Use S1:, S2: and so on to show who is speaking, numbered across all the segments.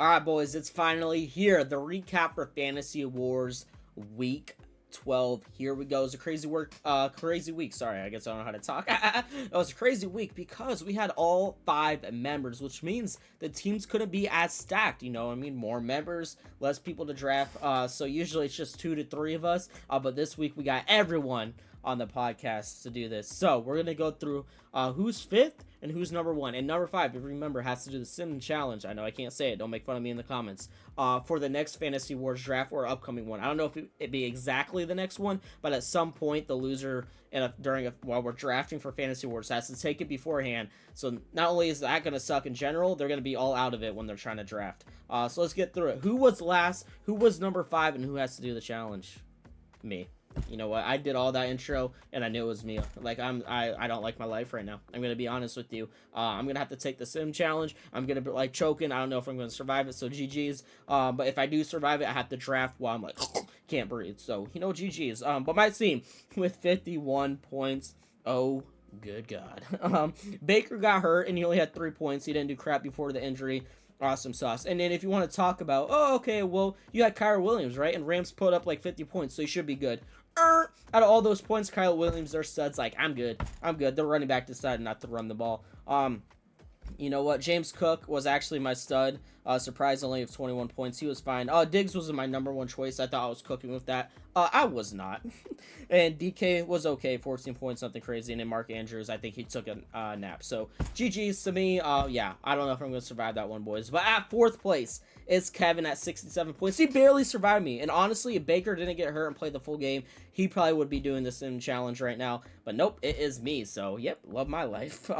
S1: All right, boys, it's finally here. The recap for Fantasy Wars Week 12. Here we go. It's a crazy week. Sorry, I guess I don't know how to talk. It was a crazy week because we had all 5 members, which means the teams couldn't be as stacked. You know what I mean? More members, less people to draft. So usually it's just 2 to 3 of us. But this week we got everyone on the podcast to do this. So we're going to go through who's 5th and who's number 1. And number 5, if you remember, has to do the Sim Challenge. I know I can't say it. Don't make fun of me in the comments. For the next Fantasy Wars draft or upcoming one. I don't know if it'd be exactly the next one, but at some point the loser while we're drafting for Fantasy Wars has to take it beforehand. So not only is that going to suck in general, they're going to be all out of it when they're trying to draft. So let's get through it. Who was last? Who was number 5? And who has to do the challenge? Me. You know what? I did all that intro, and I knew it was me. Like I don't like my life right now. I'm gonna be honest with you. I'm gonna have to take the Sim challenge. I'm gonna be like choking. I don't know if I'm gonna survive it. So GG's. But if I do survive it, I have to draft while I'm like can't breathe. So you know GG's. But my team with 51 points. Oh good God. Baker got hurt, and he only had 3 points. He didn't do crap before the injury. Awesome sauce. And then if you want to talk about, oh, okay, well, you had Kyle Williams, right? And Rams put up like 50 points, so you should be good. Out of all those points, Kyle Williams, their studs, like, I'm good. The running back decided not to run the ball. You know what? James Cook was actually my stud. Surprisingly, of 21 points. He was fine. Diggs was my number 1 choice. I thought I was cooking with that. I was not. And DK was okay. 14 points, nothing crazy. And then Mark Andrews, I think he took a nap. So, GG's to me. Yeah, I don't know if I'm going to survive that one, boys. But at 4th place is Kevin at 67 points. He barely survived me. And honestly, if Baker didn't get hurt and play the full game, he probably would be doing the Sim challenge right now. But nope, it is me. So, yep, love my life.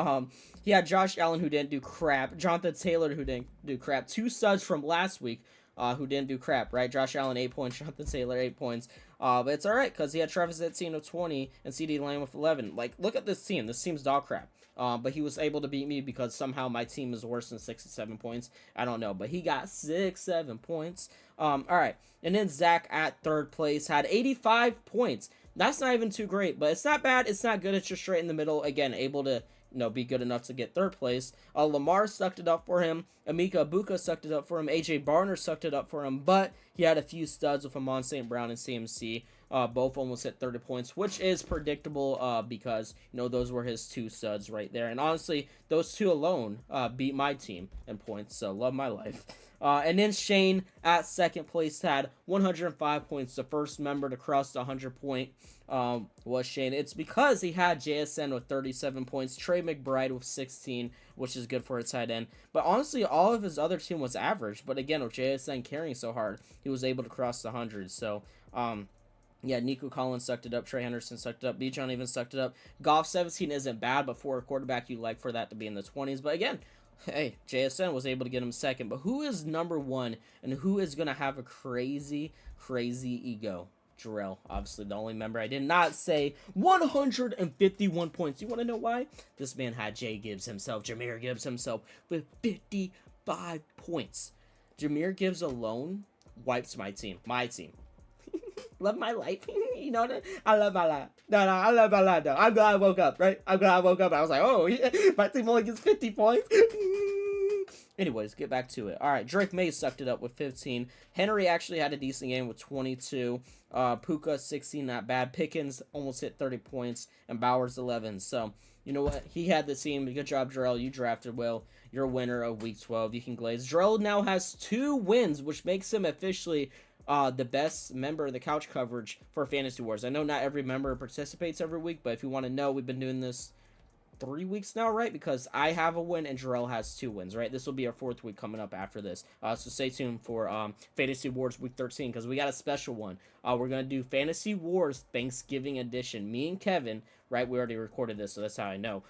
S1: He had Josh Allen, who didn't do crap. Jonathan Taylor, who didn't do crap. 2 studs from last week who didn't do crap, right? Josh Allen, 8 points. Jonathan Taylor, 8 points. But it's all right because he had Travis Etienne of 20 and CD Lamb with 11. Like, look at this team. This team's dog crap. But he was able to beat me because somehow my team is worse than 67 points. I don't know. But he got 7 points. All right. And then Zach at 3rd place had 85 points. That's not even too great, but it's not bad. It's not good. It's just right in the middle. Again, able to be good enough to get 3rd place. Lamar sucked it up for him. Amika Ibuka sucked it up for him. AJ Barner sucked it up for him, but he had a few studs with Amon St. Brown and CMC. Both almost hit 30 points, which is predictable because, those were his 2 studs right there. And honestly, those 2 alone beat my team in points, so love my life. And then Shane at 2nd place had 105 points. The first member to cross the 100-point was Shane. It's because he had JSN with 37 points, Trey McBride with 16, which is good for a tight end. But honestly, all of his other team was average. But again, with JSN carrying so hard, he was able to cross the 100. So, yeah, Nico Collins sucked it up. Trey Henderson sucked it up. Bijan even sucked it up. Goff 17 isn't bad, but for a quarterback, you like for that to be in the 20s. But again, hey, JSN was able to get him 2nd. But who is number 1 and who is going to have a crazy, crazy ego? Jarrell, obviously the only member I did not say 151 points. You want to know why? This man had Jahmyr Gibbs himself with 55 points. Jahmyr Gibbs alone wipes my team. Love my life. You know that? I love my life. No, I love my life, though. I'm glad I woke up, right? I'm glad I woke up. I was like, oh, yeah, my team only gets 50 points. Anyways, get back to it. All right, Drake May sucked it up with 15. Henry actually had a decent game with 22. Puka, 16, not bad. Pickens almost hit 30 points. And Bowers, 11. So, you know what? He had the team. Good job, Jarrell. You drafted well. You're a winner of Week 12. You can glaze. Jarrell now has 2 wins, which makes him officially the best member of the couch coverage for Fantasy Wars. I know not every member participates every week, but if you want to know, we've been doing this 3 weeks now, right? Because I have a win and Jarrell has 2 wins, right? This will be our 4th week coming up after this. So stay tuned for Fantasy Wars Week 13 because we got a special one. We're going to do Fantasy Wars Thanksgiving Edition. Me and Kevin, right? We already recorded this, so that's how I know.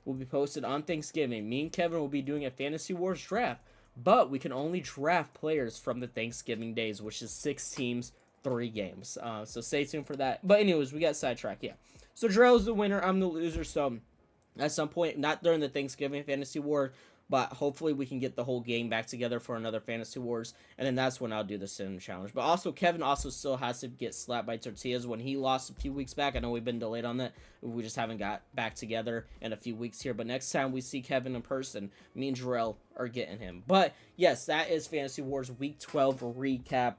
S1: Will be posted on Thanksgiving. Me and Kevin will be doing a Fantasy Wars draft. But we can only draft players from the Thanksgiving days, which is 6 teams, 3 games. So stay tuned for that. But anyways, we got sidetracked, yeah. So Jarrell's the winner. I'm the loser. So at some point, not during the Thanksgiving Fantasy War but hopefully we can get the whole gang back together for another Fantasy Wars, and then that's when I'll do the Sim Challenge. But also, Kevin also still has to get slapped by tortillas when he lost a few weeks back. I know we've been delayed on that. We just haven't got back together in a few weeks here. But next time we see Kevin in person, me and Jarrell are getting him. But yes, that is Fantasy Wars Week 12 recap.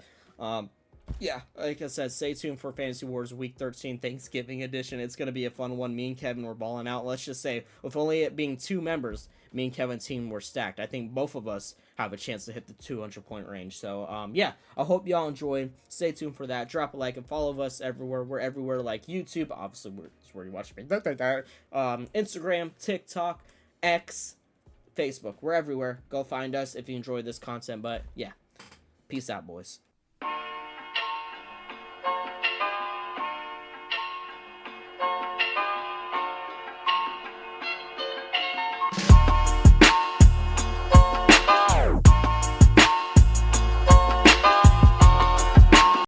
S1: Yeah, like I said, stay tuned for Fantasy Wars Week 13 Thanksgiving edition. It's going to be a fun one. Me and Kevin were balling out. Let's just say, with only it being 2 members, me and Kevin's team were stacked. I think both of us have a chance to hit the 200-point range. So, yeah, I hope y'all enjoyed. Stay tuned for that. Drop a like and follow us everywhere. We're everywhere like YouTube. Obviously, it's where you watch me. Instagram, TikTok, X, Facebook. We're everywhere. Go find us if you enjoy this content. But, yeah, peace out, boys.